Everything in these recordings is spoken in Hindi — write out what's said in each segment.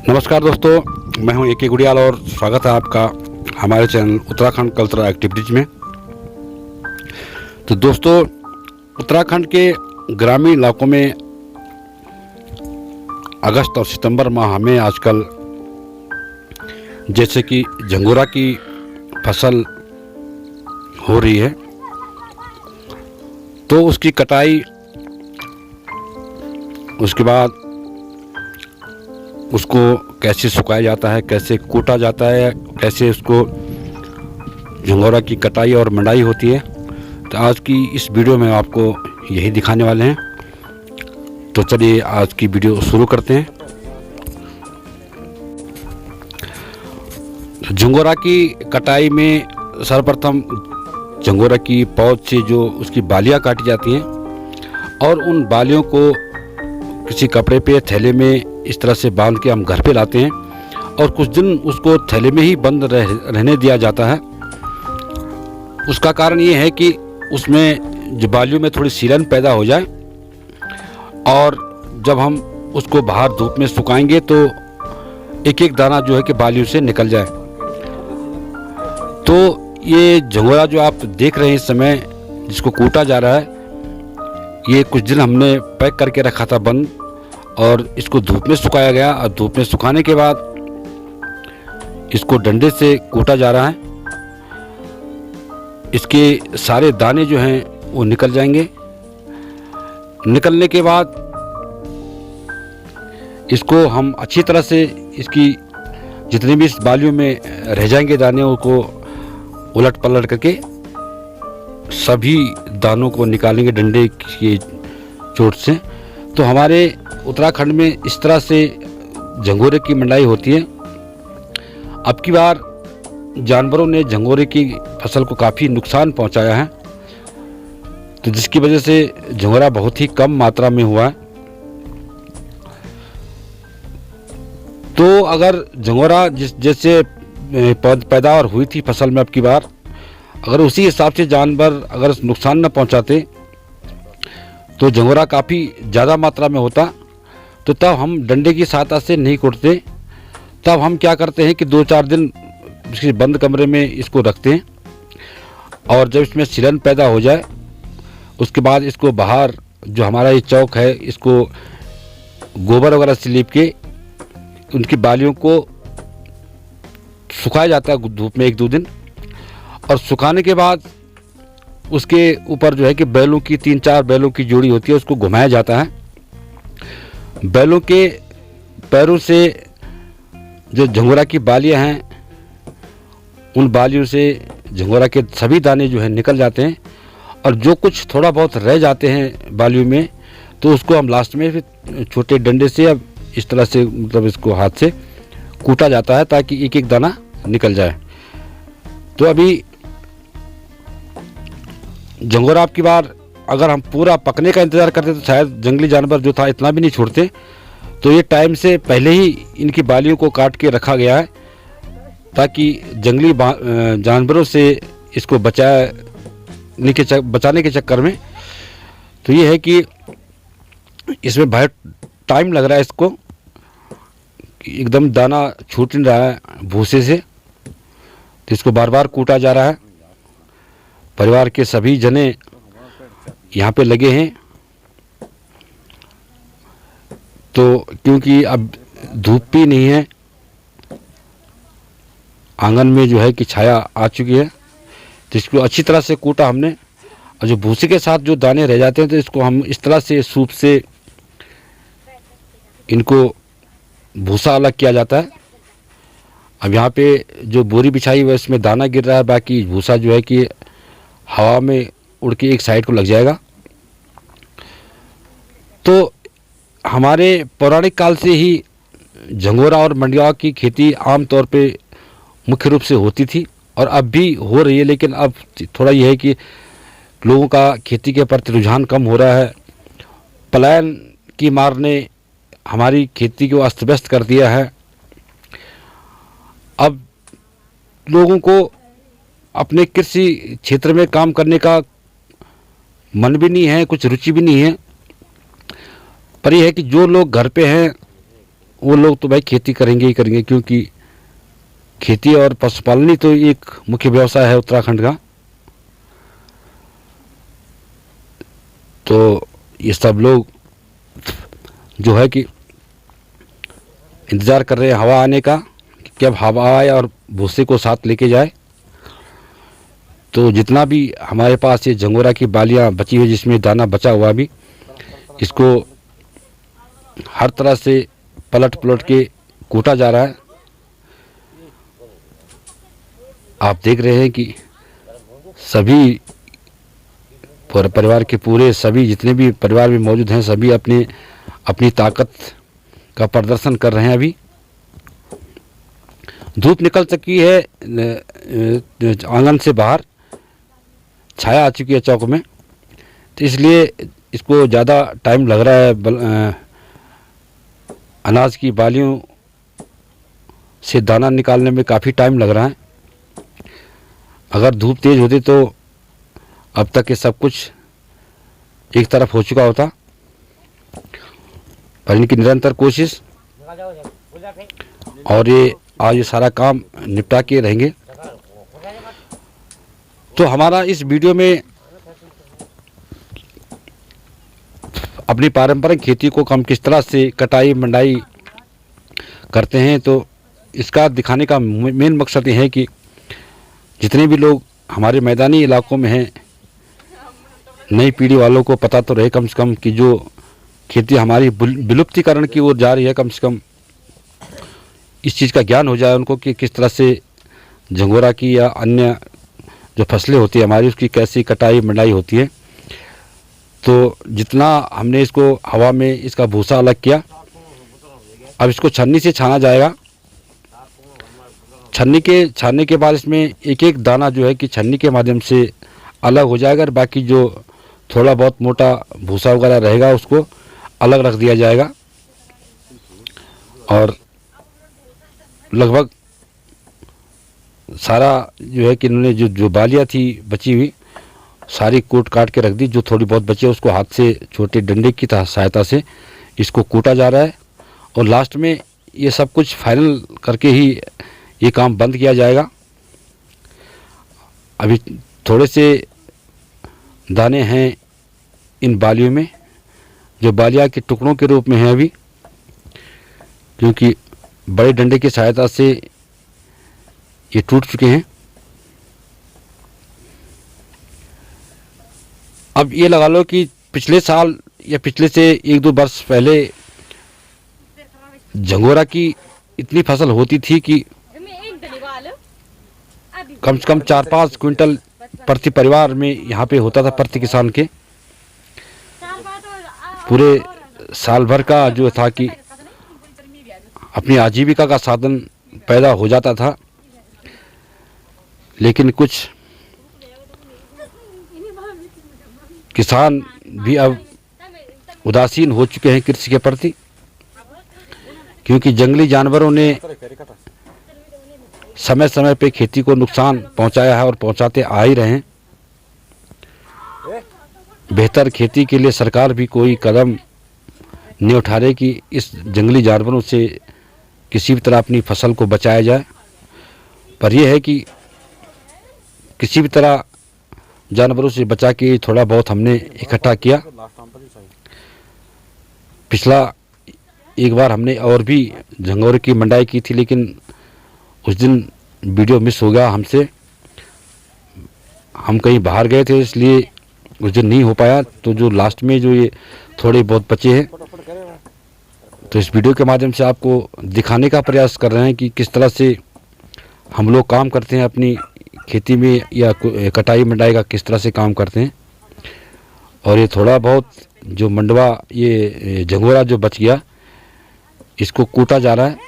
नमस्कार दोस्तों, मैं हूं ए के गुड़ियाल और स्वागत है आपका हमारे चैनल उत्तराखंड कल्चरल एक्टिविटीज में। तो दोस्तों, उत्तराखंड के ग्रामीण इलाकों में अगस्त और सितंबर माह में आजकल जैसे कि झंगोरा की फसल हो रही है, तो उसकी कटाई, उसके बाद उसको कैसे सुखाया जाता है, कैसे कूटा जाता है, कैसे उसको झंगोरा की कटाई और मंडाई होती है, तो आज की इस वीडियो में आपको यही दिखाने वाले हैं। तो चलिए आज की वीडियो शुरू करते हैं। झंगोरा की कटाई में सर्वप्रथम झंगोरा की पौध से जो उसकी बालियां काटी जाती हैं और उन बालियों को किसी कपड़े पे, थैले में इस तरह से बांध के हम घर पे लाते हैं और कुछ दिन उसको थैले में ही बंद रहने दिया जाता है। उसका कारण ये है कि उसमें जो बालियों में थोड़ी सीलन पैदा हो जाए और जब हम उसको बाहर धूप में सुखाएंगे तो एक एक दाना जो है कि बालियों से निकल जाए। तो ये झंगोरा जो आप देख रहे हैं इस समय, जिसको कूटा जा रहा है, ये कुछ दिन हमने पैक करके रखा था बंद, और इसको धूप में सुखाया गया और धूप में सुखाने के बाद इसको डंडे से कूटा जा रहा है। इसके सारे दाने जो हैं वो निकल जाएंगे। निकलने के बाद इसको हम अच्छी तरह से, इसकी जितने भी इस बालियों में रह जाएंगे दाने, उनको उलट पलट करके सभी दानों को निकालेंगे डंडे की चोट से। तो हमारे उत्तराखंड में इस तरह से झंगोरे की मंडाई होती है। अब की बार जानवरों ने झंगोरे की फसल को काफ़ी नुकसान पहुंचाया है, तो जिसकी वजह से झंगोरा बहुत ही कम मात्रा में हुआ है। तो अगर झंगोरा जैसे पैदावार हुई थी फसल में अब की बार, अगर उसी हिसाब से जानवर अगर नुकसान न पहुंचाते तो झंगोरा काफ़ी ज़्यादा मात्रा में होता। तो तब हम डंडे की सहायता से नहीं कूटते, तब हम क्या करते हैं कि 2-4 दिन किसी बंद कमरे में इसको रखते हैं और जब इसमें सीलन पैदा हो जाए उसके बाद इसको बाहर, जो हमारा ये चौक है, इसको गोबर वगैरह से लीप के उनकी बालियों को सुखाया जाता है धूप में 1-2 दिन, और सुखाने के बाद उसके ऊपर जो है कि बैलों की 3-4 बैलों की जोड़ी होती है, उसको घुमाया जाता है। बैलों के पैरों से जो झंगोरा की बालियां हैं, उन बालियों से झंगोरा के सभी दाने जो हैं निकल जाते हैं, और जो कुछ थोड़ा बहुत रह जाते हैं बालियों में, तो उसको हम लास्ट में फिर छोटे डंडे से या इस तरह से, मतलब इसको हाथ से कूटा जाता है ताकि एक एक दाना निकल जाए। तो अभी झंगोरा आपकी बार अगर हम पूरा पकने का इंतज़ार करते तो शायद जंगली जानवर जो था इतना भी नहीं छोड़ते। तो ये टाइम से पहले ही इनकी बालियों को काट के रखा गया है ताकि जंगली जानवरों से इसको बचाने के चक्कर में। तो ये है कि इसमें बहुत टाइम लग रहा है, इसको एकदम दाना छूट नहीं रहा है भूसे से, तो इसको बार बार कूटा जा रहा है। परिवार के सभी जने यहाँ पे लगे हैं, तो क्योंकि अब धूप भी नहीं है, आंगन में जो है कि छाया आ चुकी है, तो इसको अच्छी तरह से कूटा हमने। और जो भूसे के साथ जो दाने रह जाते हैं तो इसको हम इस तरह से सूप से इनको भूसा अलग किया जाता है। अब यहाँ पे जो बोरी बिछाई हुई है इसमें दाना गिर रहा है, बाकी भूसा जो है कि हवा में उड़ के एक साइड को लग जाएगा। तो हमारे पौराणिक काल से ही झंगोरा और मंडिया की खेती आम तौर पे मुख्य रूप से होती थी और अब भी हो रही है, लेकिन अब थोड़ा यह है कि लोगों का खेती के प्रति रुझान कम हो रहा है। पलायन की मार ने हमारी खेती को अस्त व्यस्त कर दिया है। अब लोगों को अपने कृषि क्षेत्र में काम करने का मन भी नहीं है, कुछ रुचि भी नहीं है। पर यह है कि जो लोग घर पे हैं वो लोग तो भाई खेती करेंगे ही करेंगे, क्योंकि खेती और पशुपालन ही तो एक मुख्य व्यवसाय है उत्तराखंड का। तो ये सब लोग जो है कि इंतज़ार कर रहे हैं हवा आने का, कि कब हवा आए और भूसे को साथ लेके जाए। तो जितना भी हमारे पास ये झंगोरा की बालियाँ बची हुई, जिसमें दाना बचा हुआ भी, इसको हर तरह से पलट पलट के कूटा जा रहा है। आप देख रहे हैं कि सभी परिवार के पूरे सभी जितने भी परिवार में मौजूद हैं, सभी अपनी ताकत का प्रदर्शन कर रहे हैं। अभी धूप निकल चुकी है, आंगन से बाहर छाया आ चुकी है चौक में, तो इसलिए इसको ज़्यादा टाइम लग रहा है अनाज की बालियों से दाना निकालने में काफ़ी टाइम लग रहा है। अगर धूप तेज़ होती तो अब तक ये सब कुछ एक तरफ हो चुका होता, पर इनकी निरंतर कोशिश और ये आज ये सारा काम निपटा के रहेंगे। तो हमारा इस वीडियो में अपनी पारंपरिक खेती को हम किस तरह से कटाई मंडाई करते हैं, तो इसका दिखाने का मेन मकसद ये है कि जितने भी लोग हमारे मैदानी इलाकों में हैं, नई पीढ़ी वालों को पता तो रहे कम से कम कि जो खेती हमारी विलुप्तिकरण की ओर जा रही है, कम से कम इस चीज़ का ज्ञान हो जाए उनको कि किस तरह से झंगोरा की या अन्य जो फसलें होती है हमारी, उसकी कैसी कटाई मंडाई होती है। तो जितना हमने इसको हवा में इसका भूसा अलग किया, अब इसको छन्नी से छाना जाएगा। छानने के बाद इसमें एक एक दाना जो है कि छन्नी के माध्यम से अलग हो जाएगा, और बाकी जो थोड़ा बहुत मोटा भूसा वगैरह रहेगा उसको अलग रख दिया जाएगा। और लगभग सारा जो है कि इन्होंने जो बालियाँ थी बची हुई सारी कूट काट के रख दी। जो थोड़ी बहुत बची है उसको हाथ से छोटे डंडे की सहायता से इसको कूटा जा रहा है, और लास्ट में ये सब कुछ फाइनल करके ही ये काम बंद किया जाएगा। अभी थोड़े से दाने हैं इन बालियों में, जो बालिया के टुकड़ों के रूप में हैं अभी, क्योंकि बड़े डंडे की सहायता से ये टूट चुके हैं। अब ये लगा लो कि पिछले साल या पिछले से 1-2 वर्ष पहले झंगोरा की इतनी फसल होती थी कि कम से कम 4-5 क्विंटल प्रति परिवार में यहाँ पे होता था, प्रति किसान के। पूरे साल भर का जो था कि अपनी आजीविका का साधन पैदा हो जाता था। लेकिन कुछ किसान भी अब उदासीन हो चुके हैं कृषि के प्रति, क्योंकि जंगली जानवरों ने समय समय पे खेती को नुकसान पहुंचाया है और पहुंचाते आ ही रहे हैं। बेहतर खेती के लिए सरकार भी कोई कदम नहीं उठा रही कि इस जंगली जानवरों से किसी भी तरह अपनी फसल को बचाया जाए। पर यह है कि किसी भी तरह जानवरों से बचा के थोड़ा बहुत हमने इकट्ठा किया। पिछला एक बार हमने और भी झंगोरे की मंडाई की थी, लेकिन उस दिन वीडियो मिस हो गया हमसे। हम कहीं बाहर गए थे इसलिए उस दिन नहीं हो पाया। तो जो लास्ट में जो ये थोड़े बहुत बचे हैं, तो इस वीडियो के माध्यम से आपको दिखाने का प्रयास कर रहे हैं कि किस तरह से हम लोग काम करते हैं अपनी खेती में, या कटाई मंडाई का किस तरह से काम करते हैं। और ये थोड़ा बहुत जो मंडवा ये झंगोरा जो बच गया, इसको कूटा जा रहा है।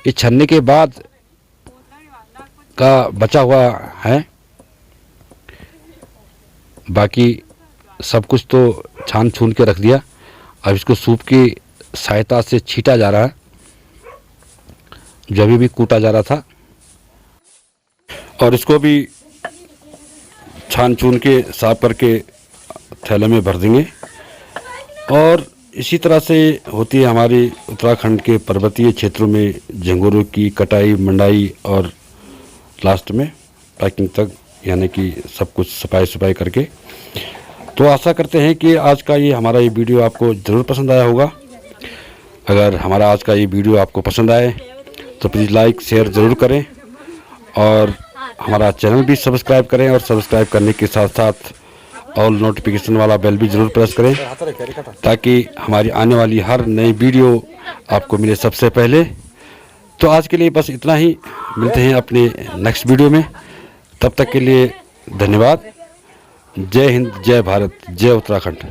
ये छन्ने के बाद का बचा हुआ है, बाकी सब कुछ तो छान छून के रख दिया। अब इसको सूप की सहायता से छीटा जा रहा है, जो अभी भी कूटा जा रहा था। और इसको भी छान छून के साफ करके थैले में भर देंगे। और इसी तरह से होती है हमारी उत्तराखंड के पर्वतीय क्षेत्रों में झंगोरों की कटाई, मंडाई और लास्ट में पैकिंग तक, यानी कि सब कुछ सफाई करके। तो आशा करते हैं कि आज का ये हमारा ये वीडियो आपको ज़रूर पसंद आया होगा। अगर हमारा आज का ये वीडियो आपको पसंद आए तो प्लीज़ लाइक शेयर ज़रूर करें और हमारा चैनल भी सब्सक्राइब करें, और सब्सक्राइब करने के साथ साथ ऑल नोटिफिकेशन वाला बेल भी ज़रूर प्रेस करें, ताकि हमारी आने वाली हर नई वीडियो आपको मिले सबसे पहले। तो आज के लिए बस इतना ही, मिलते हैं अपने नेक्स्ट वीडियो में। तब तक के लिए धन्यवाद। जय हिंद, जय भारत, जय उत्तराखंड।